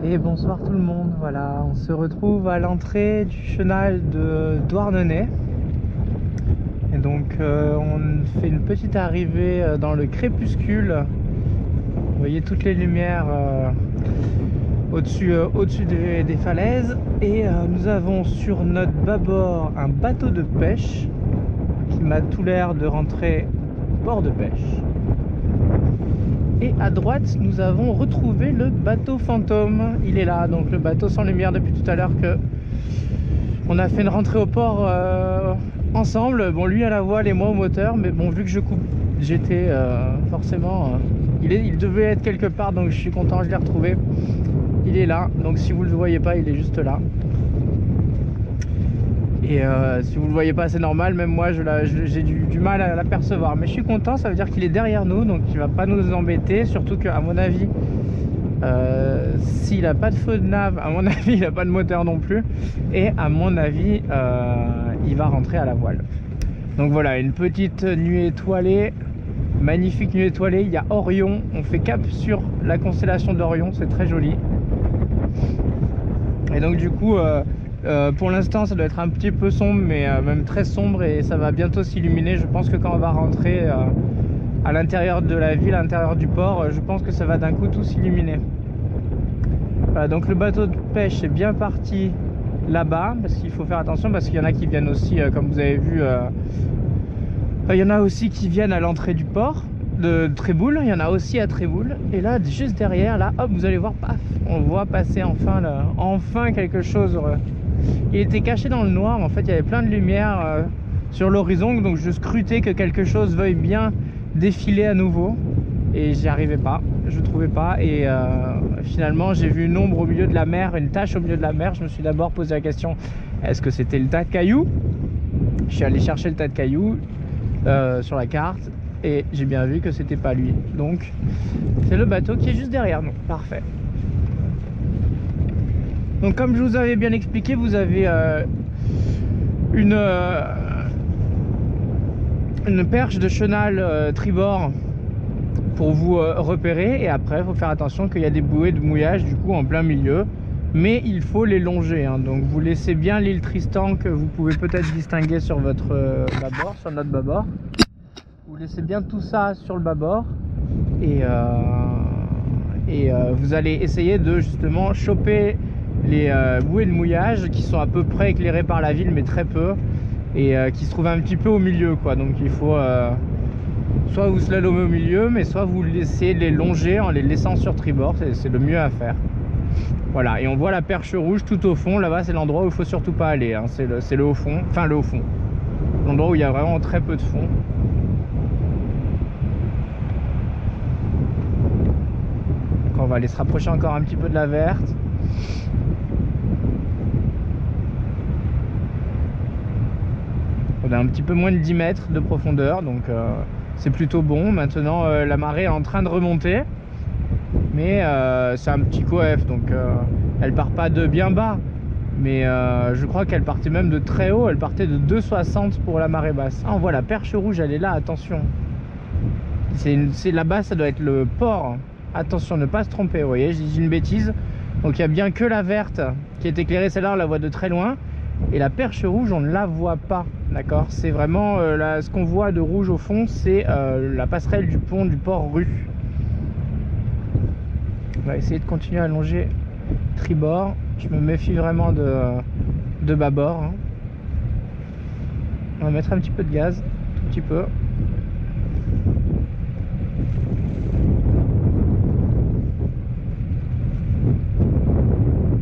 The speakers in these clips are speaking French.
Et bonsoir tout le monde, voilà, on se retrouve à l'entrée du chenal de Douarnenez. Et donc on fait une petite arrivée dans le crépuscule. Vous voyez toutes les lumières au-dessus des falaises. Et nous avons sur notre bâbord un bateau de pêche qui m'a tout l'air de rentrer port de pêche. Et à droite, nous avons retrouvé le bateau fantôme. Il est là, donc le bateau sans lumière depuis tout à l'heure que on a fait une rentrée au port ensemble. Bon, lui à la voile et moi au moteur, mais bon, vu que je coupe, j'étais forcément... il devait être quelque part, donc je suis content, je l'ai retrouvé. Il est là, donc si vous ne le voyez pas, il est juste là. Et si vous ne le voyez pas, c'est normal, même moi j'ai du mal à l'apercevoir. Mais je suis content, ça veut dire qu'il est derrière nous, donc il ne va pas nous embêter. Surtout qu'à mon avis, s'il n'a pas de feu de nav, à mon avis, il n'a pas de moteur non plus. Et à mon avis, il va rentrer à la voile. Donc voilà, une petite nuit étoilée, magnifique nuit étoilée. Il y a Orion, on fait cap sur la constellation d'Orion, c'est très joli. Et donc du coup... pour l'instant ça doit être un petit peu sombre, mais même très sombre, et ça va bientôt s'illuminer. Je pense que quand on va rentrer à l'intérieur de la ville, à l'intérieur du port, je pense que ça va d'un coup tout s'illuminer. Voilà, donc le bateau de pêche est bien parti là-bas, parce qu'il faut faire attention, parce qu'il y en a qui viennent aussi, comme vous avez vu, il y en a aussi qui viennent à l'entrée du port de Tréboul, il y en a aussi à Tréboul. Et là, juste derrière, là, hop, vous allez voir, paf, on voit passer enfin, enfin quelque chose. Il était caché dans le noir, en fait il y avait plein de lumière sur l'horizon, donc je scrutais que quelque chose veuille bien défiler à nouveau, et j'y arrivais pas, je trouvais pas. Et finalement j'ai vu une ombre au milieu de la mer, une tache au milieu de la mer. Je me suis d'abord posé la question, est-ce que c'était le tas de cailloux? Je suis allé chercher le tas de cailloux sur la carte, et j'ai bien vu que c'était pas lui. Donc c'est le bateau qui est juste derrière nous. Parfait. Donc comme je vous avais bien expliqué, vous avez une perche de chenal tribord pour vous repérer. Et après il faut faire attention qu'il y a des bouées de mouillage du coup en plein milieu, mais il faut les longer, hein. Donc vous laissez bien l'île Tristan, que vous pouvez peut-être distinguer sur votre bâbord, sur notre bâbord. Vous laissez bien tout ça sur le bâbord, et vous allez essayer de justement choper les bouées de mouillage qui sont à peu près éclairées par la ville, mais très peu, et qui se trouvent un petit peu au milieu, quoi. Donc il faut soit vous slalomer au milieu, mais soit vous laissez les longer en les laissant sur tribord, c'est le mieux à faire. Voilà, et on voit la perche rouge tout au fond là-bas, c'est l'endroit où il faut surtout pas aller, hein. C'est le haut fond, enfin le haut fond, l'endroit où il y a vraiment très peu de fond. Donc on va aller se rapprocher encore un petit peu de la verte. On a un petit peu moins de 10 mètres de profondeur, donc c'est plutôt bon. Maintenant la marée est en train de remonter, mais c'est un petit coef, donc elle part pas de bien bas, mais je crois qu'elle partait même de très haut. Elle partait de 2,60 pour la marée basse. Ah, on voit la perche rouge, elle est là, attention. C'est là-bas, ça doit être le port. Attention, ne pas se tromper, vous voyez, je dis une bêtise. Donc il n'y a bien que la verte qui est éclairée, celle-là on la voit de très loin. Et la perche rouge, on ne la voit pas, d'accord? C'est vraiment ce qu'on voit de rouge au fond, c'est la passerelle du pont du port Rue. On va essayer de continuer à longer tribord. Je me méfie vraiment de bâbord, hein. On va mettre un petit peu de gaz, tout petit peu.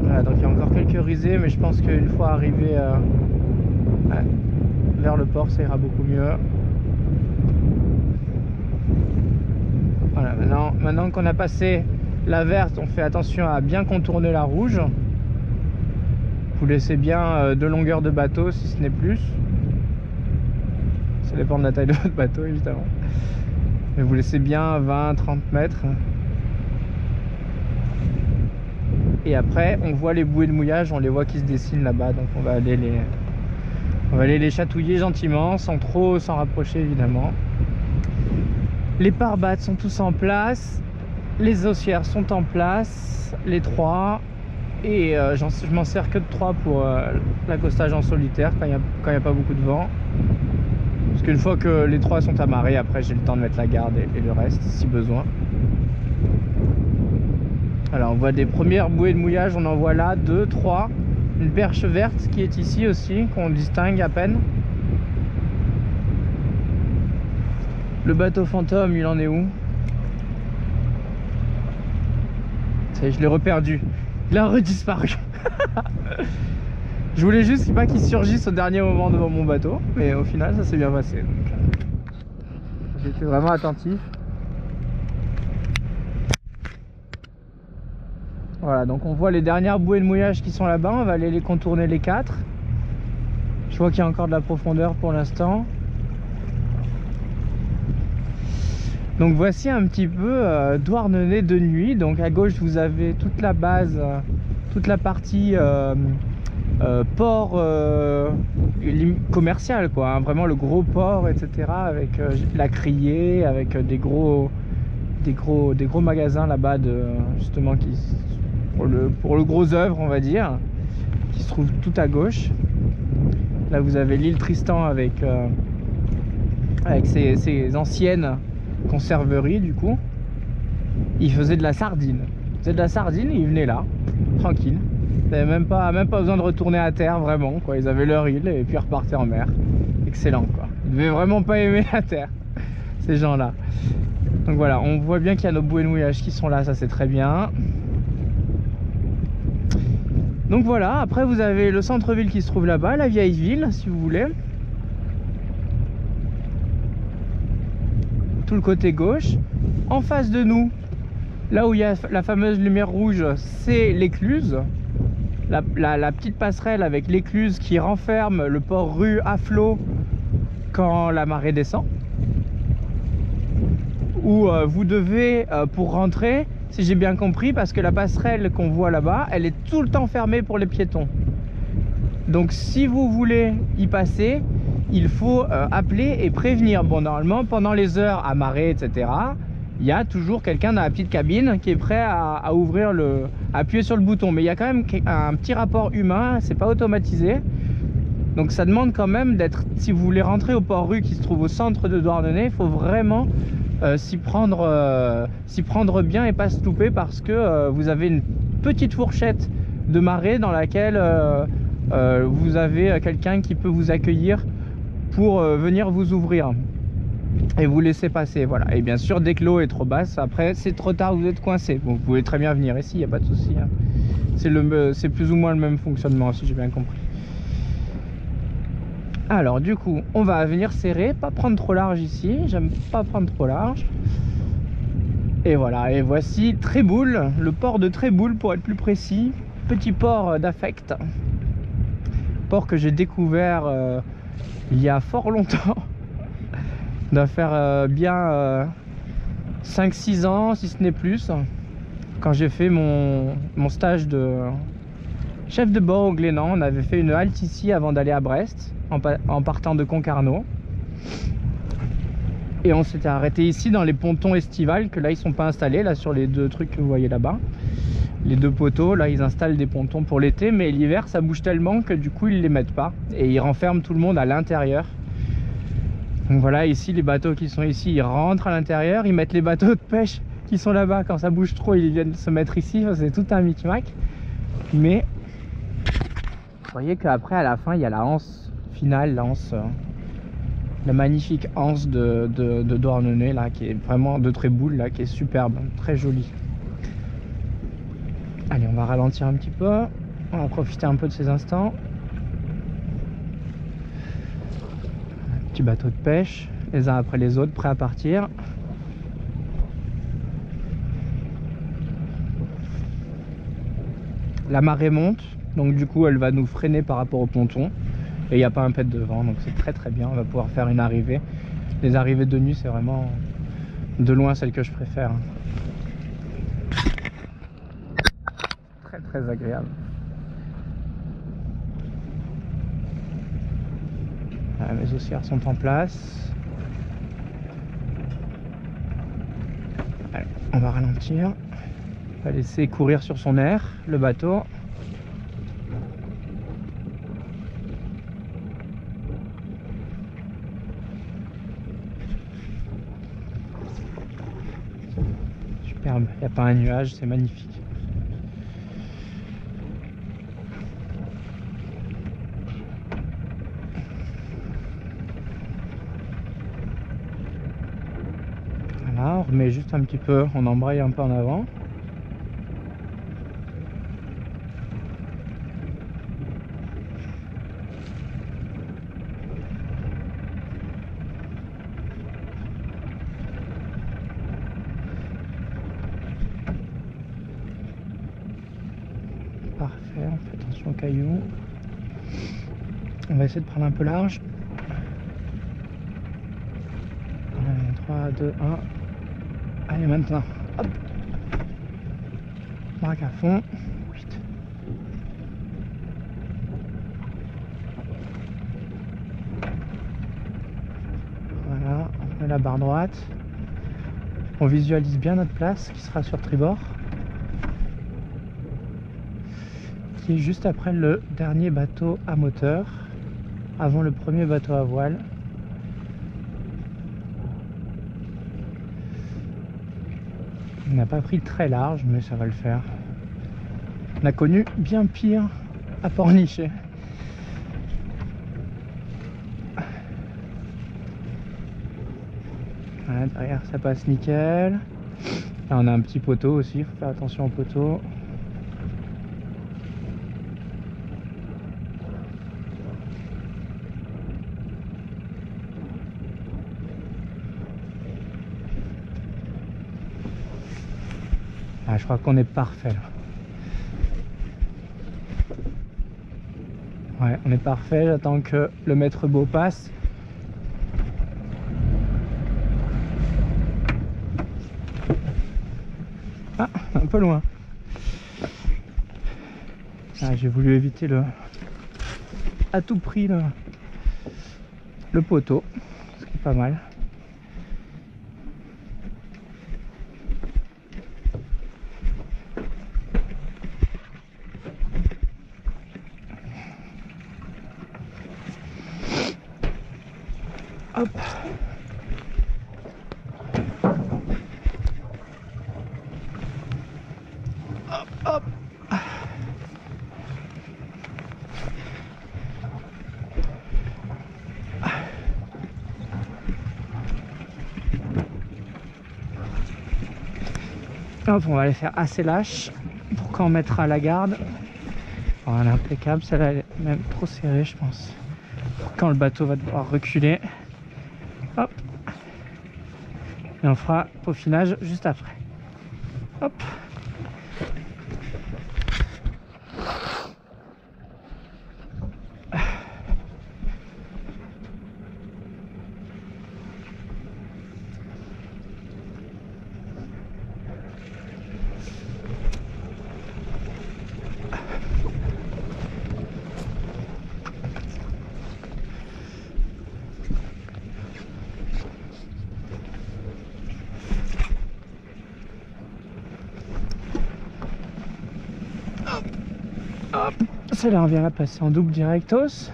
Voilà, donc il y a encore quelques risées, mais je pense qu'une fois arrivé vers le port, ça ira beaucoup mieux. Voilà, maintenant qu'on a passé la verte, on fait attention à bien contourner la rouge. Vous laissez bien 2 longueurs de bateau, si ce n'est plus. Ça dépend de la taille de votre bateau, évidemment. Mais vous laissez bien 20-30 mètres. Et après on voit les bouées de mouillage, on les voit qui se dessinent là-bas, donc on va aller les chatouiller gentiment, sans trop s'en rapprocher évidemment. Les pare-battes sont tous en place, les haussières sont en place, max les 3 et je m'en sers que de 3 pour l'accostage en solitaire quand il n'y a pas beaucoup de vent. Parce qu'une fois que les 3 sont amarrés, après j'ai le temps de mettre la garde et le reste si besoin. Alors on voit des premières bouées de mouillage, on en voit là 2, 3. Une perche verte qui est ici aussi, qu'on distingue à peine. Le bateau fantôme, il en est où? Ça y est, je l'ai reperdu. Il a redisparu. Je voulais juste pas qu'il surgisse au dernier moment devant mon bateau, mais au final ça s'est bien passé. J'étais vraiment attentif. Voilà, donc on voit les dernières bouées de mouillage qui sont là-bas. On va aller les contourner les 4. Je vois qu'il y a encore de la profondeur pour l'instant. Donc voici un petit peu Douarnenez de nuit. Donc à gauche vous avez toute la base, toute la partie port commercial quoi, hein, vraiment le gros port, etc. Avec la criée, avec des gros magasins là-bas de justement pour le gros œuvre on va dire, qui se trouve tout à gauche. Là vous avez l'île Tristan avec ses anciennes conserveries. Du coup ils faisaient de la sardine, ils venaient là tranquille, ils n'avaient même pas besoin de retourner à terre vraiment quoi. Ils avaient leur île et puis repartaient en mer. Excellent quoi, ils devaient vraiment pas aimer la terre ces gens là. Donc voilà, on voit bien qu'il y a nos bouées de mouillage qui sont là, ça c'est très bien. Donc voilà, après vous avez le centre-ville qui se trouve là-bas, la vieille ville si vous voulez. Tout le côté gauche. En face de nous, là où il y a la fameuse lumière rouge, c'est l'écluse. La petite passerelle avec l'écluse qui renferme le port rue à flot quand la marée descend. Où vous devez, pour rentrer, si j'ai bien compris, parce que la passerelle qu'on voit là-bas, elle est tout le temps fermée pour les piétons. Donc si vous voulez y passer, il faut appeler et prévenir. Bon, normalement, pendant les heures à marée, etc., il y a toujours quelqu'un dans la petite cabine qui est prêt à ouvrir à appuyer sur le bouton. Mais il y a quand même un petit rapport humain, c'est pas automatisé. Donc ça demande quand même d'être, si vous voulez rentrer au port rue qui se trouve au centre de Douarnenez, il faut vraiment s'y prendre bien et pas se louper, parce que vous avez une petite fourchette de marée dans laquelle vous avez quelqu'un qui peut vous accueillir pour venir vous ouvrir et vous laisser passer. Voilà. Et bien sûr, dès que l'eau est trop basse, après c'est trop tard, vous êtes coincé. Bon, vous pouvez très bien venir ici, il n'y a pas de souci, hein. C'est plus ou moins le même fonctionnement si j'ai bien compris. Alors du coup on va venir serrer, pas prendre trop large ici, j'aime pas prendre trop large. Et voilà, et voici Tréboul, le port de Tréboul pour être plus précis. Petit port d'affect, port que j'ai découvert il y a fort longtemps. Doit faire bien 5-6 ans si ce n'est plus, quand j'ai fait mon stage de chef de bord au Glénan. On avait fait une halte ici avant d'aller à Brest, en partant de Concarneau, et on s'était arrêté ici dans les pontons estivales, que là ils sont pas installés, là sur les 2 trucs que vous voyez là-bas, les 2 poteaux, là ils installent des pontons pour l'été, mais l'hiver ça bouge tellement que du coup ils les mettent pas et ils renferment tout le monde à l'intérieur. Donc voilà, ici les bateaux qui sont ici, ils rentrent à l'intérieur, ils mettent les bateaux de pêche qui sont là-bas, quand ça bouge trop ils viennent se mettre ici. C'est tout un micmac, mais vous voyez qu'après à la fin il y a la anse finale, la magnifique anse de Douarnenez là, qui est vraiment de Tréboul là, qui est superbe, très jolie. Allez, on va ralentir un petit peu, on va profiter un peu de ces instants. Un petit bateau de pêche, les uns après les autres, prêts à partir. La marée monte, donc du coup elle va nous freiner par rapport au ponton. Et il n'y a pas un pet de vent, donc c'est très très bien, on va pouvoir faire une arrivée. Les arrivées de nuit, c'est vraiment de loin celle que je préfère. Très très agréable. Voilà, mes haussières sont en place. Allez, on va ralentir. On va laisser courir sur son air le bateau. Superbe, il n'y a pas un nuage, c'est magnifique. Voilà, on remet juste un petit peu, on embraye un peu en avant. Parfait, on fait attention aux cailloux. On va essayer de prendre un peu large. 3, 2, 1. Allez, maintenant. Hop. Braque à fond. Voilà, on met la barre droite. On visualise bien notre place qui sera sur tribord, qui est juste après le dernier bateau à moteur, avant le premier bateau à voile. On n'a pas pris très large, mais ça va le faire. On a connu bien pire à Pornichet. Voilà, derrière ça passe nickel. Là on a un petit poteau aussi, il faut faire attention au poteau. Ah, je crois qu'on est parfait là. Ouais, on est parfait, j'attends que le maître beau passe. Ah, un peu loin. Ah, j'ai voulu éviter à tout prix le poteau, ce qui est pas mal. Hop. Hop, hop. Hop, on va les faire assez lâches pour quand on mettra la garde. Voilà, impeccable, celle-là elle est même trop serrée je pense. Quand le bateau va devoir reculer. Hop. Et on fera peaufinage juste après. Hop. Hop, celle-là on vient la passer en double directos.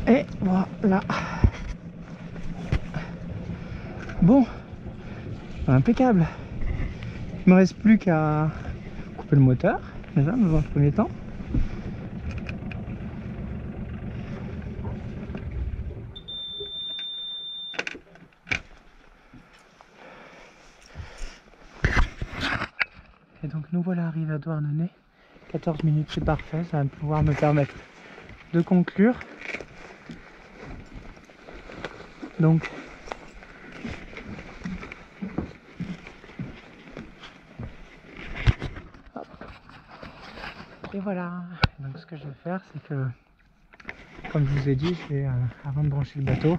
Et voilà. Bon, impeccable. Il me reste plus qu'à couper le moteur, déjà, dans un premier temps. Et donc nous voilà arrivés à Douarnenez. 14 minutes, c'est parfait, ça va pouvoir me permettre de conclure. Donc et voilà. Donc ce que je vais faire, c'est que, comme je vous ai dit, je vais, avant de brancher le bateau,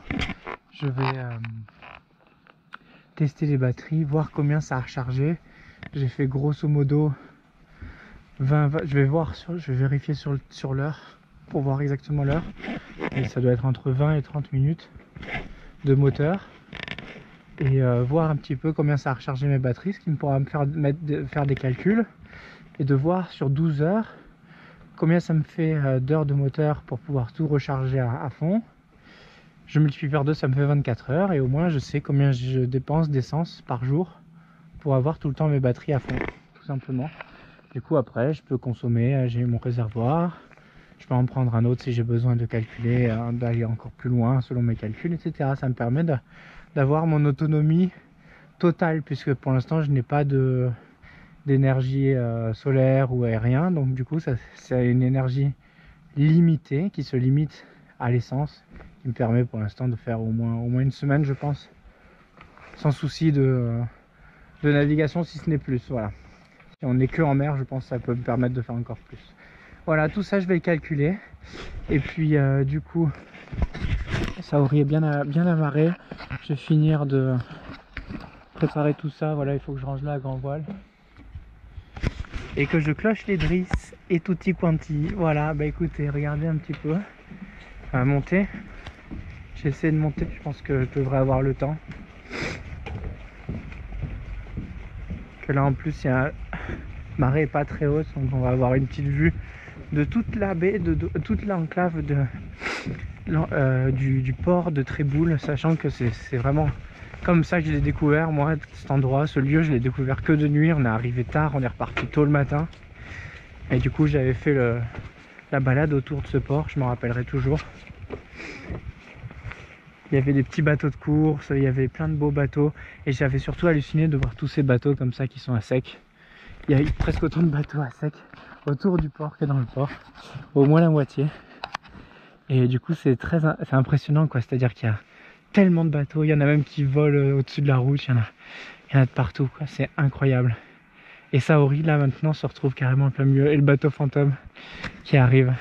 je vais tester les batteries, voir combien ça a rechargé. J'ai fait grosso modo 20, je vais vérifier sur l'heure pour voir exactement l'heure. Et ça doit être entre 20 et 30 minutes de moteur. Et voir un petit peu combien ça a rechargé mes batteries, ce qui me pourra me faire des calculs. Et de voir sur 12 heures combien ça me fait d'heures de moteur pour pouvoir tout recharger à fond. Je multiplie par 2, ça me fait 24 heures. Et au moins je sais combien je dépense d'essence par jour pour avoir tout le temps mes batteries à fond, tout simplement. Du coup après je peux consommer, j'ai mon réservoir, je peux en prendre un autre si j'ai besoin de calculer, d'aller encore plus loin selon mes calculs, etc. Ça me permet d'avoir mon autonomie totale, puisque pour l'instant je n'ai pas d'énergie solaire ou aérien, donc du coup c'est une énergie limitée qui se limite à l'essence, qui me permet pour l'instant de faire au moins une semaine, je pense, sans souci de navigation, si ce n'est plus. Voilà, si on n'est que en mer, je pense que ça peut me permettre de faire encore plus. Voilà, tout ça je vais le calculer. Et puis du coup ça aurait bien amarré. Je vais finir de préparer tout ça. Voilà, il faut que je range là à grand voile et que je cloche les drisses et tutti quanti. Voilà, bah écoutez, regardez un petit peu. Monter, j'essaie de monter, je pense que je devrais avoir le temps. Que là en plus il y a marée est pas très haute, donc on va avoir une petite vue de toute la baie, de toute l'enclave du port de Tréboul, sachant que c'est vraiment comme ça que je l'ai découvert, moi, cet endroit, ce lieu. Je l'ai découvert que de nuit, on est arrivé tard, on est reparti tôt le matin, et du coup j'avais fait la balade autour de ce port, je m'en rappellerai toujours. Il y avait des petits bateaux de course, il y avait plein de beaux bateaux, et j'avais surtout halluciné de voir tous ces bateaux comme ça qui sont à sec. Il y a eu presque autant de bateaux à sec autour du port que dans le port, au moins la moitié. Et du coup c'est impressionnant, quoi. C'est à dire qu'il y a tellement de bateaux, il y en a même qui volent au-dessus de la route, il y en a de partout, quoi. C'est incroyable. Et Saori là maintenant se retrouve carrément en plein milieu, et le bateau fantôme qui arrive,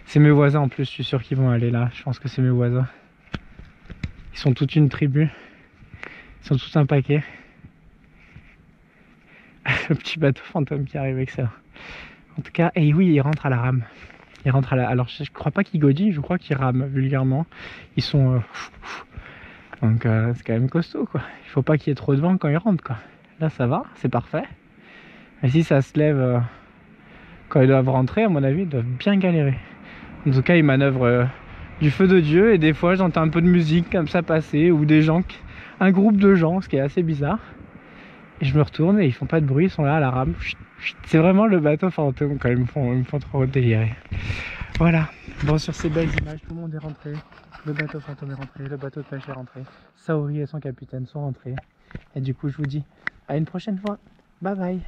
c'est mes voisins en plus, je suis sûr qu'ils vont aller là. Je pense que c'est mes voisins, ils sont toute une tribu, ils sont tous un paquet. Le petit bateau fantôme qui arrive, excellent. En tout cas, et oui, il rentre à la rame. Il rentre à la... Alors je crois pas qu'il godille, je crois qu'il rame vulgairement. Ils sont... Donc c'est quand même costaud, quoi. Il faut pas qu'il y ait trop de vent quand ils rentrent, quoi. Là ça va, c'est parfait. Et si ça se lève quand ils doivent rentrer, à mon avis, ils doivent bien galérer. En tout cas, ils manœuvrent du feu de Dieu, et des fois j'entends un peu de musique comme ça passer, ou des gens, un groupe de gens, ce qui est assez bizarre. Et je me retourne et ils font pas de bruit, ils sont là à la rame. C'est vraiment le bateau fantôme, quand ils me font trop délirer. Voilà, bon, sur ces belles images, tout le monde est rentré. Le bateau fantôme est rentré, le bateau de pêche est rentré, Saori et son capitaine sont rentrés. Et du coup je vous dis à une prochaine fois. Bye bye.